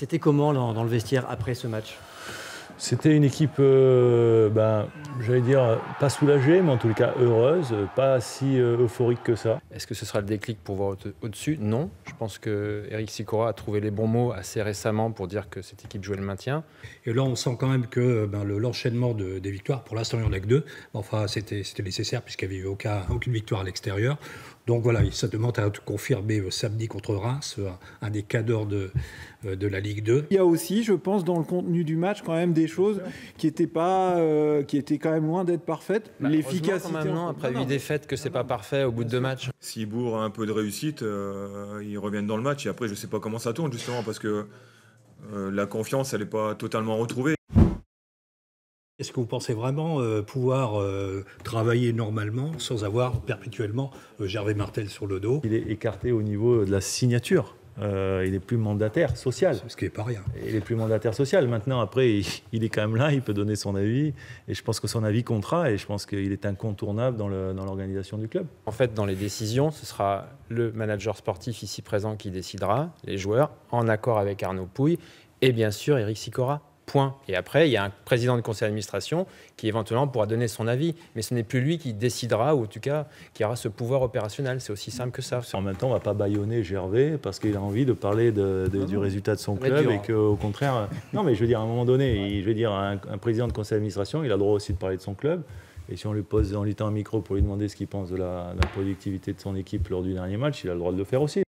C'était comment dans le vestiaire après ce match? C'était une équipe, j'allais dire, pas soulagée, mais en tout cas heureuse, pas si euphorique que ça. Est-ce que ce sera le déclic pour voir au-dessus? Non. Je pense que Eric Sicora a trouvé les bons mots assez récemment pour dire que cette équipe jouait le maintien. Et là, on sent quand même que l'enchaînement des victoires, pour l'instant, il n'y en a que 2. Enfin, c'était nécessaire puisqu'il n'y avait eu aucune victoire à l'extérieur. Donc voilà, ça demande à confirmer samedi contre Reims, un des cadors de la Ligue 2. Il y a aussi, je pense, dans le contenu du match, quand même des choses qui étaient quand même loin d'être parfaites. L'efficacité. Maintenant, après 8 défaites, que c'est pas parfait au bout de 2 matchs. S'ils bourrent un peu de réussite, ils reviennent dans le match. Et après, je sais pas comment ça tourne, justement, parce que la confiance, elle n'est pas totalement retrouvée. Est-ce que vous pensez vraiment pouvoir travailler normalement sans avoir perpétuellement Gervais Martel sur le dos? Il est écarté au niveau de la signature. Il n'est plus mandataire social. Ce qui n'est pas rien. Il n'est plus mandataire social. Maintenant, après, il est quand même là, il peut donner son avis. Et je pense que son avis comptera et je pense qu'il est incontournable dans l'organisation du club. En fait, dans les décisions, ce sera le manager sportif ici présent qui décidera, les joueurs, en accord avec Arnaud Pouille et bien sûr Eric Sicora. Point. Et après, il y a un président du conseil d'administration qui éventuellement pourra donner son avis. Mais ce n'est plus lui qui décidera, ou en tout cas, qui aura ce pouvoir opérationnel. C'est aussi simple que ça. En même temps, on ne va pas bâillonner Gervais parce qu'il a envie de parler du résultat de son club et qu'au contraire... Non, mais je veux dire, à un moment donné, un président de conseil d'administration, il a le droit aussi de parler de son club. Et si on lui tend un micro pour lui demander ce qu'il pense de la productivité de son équipe lors du dernier match, il a le droit de le faire aussi.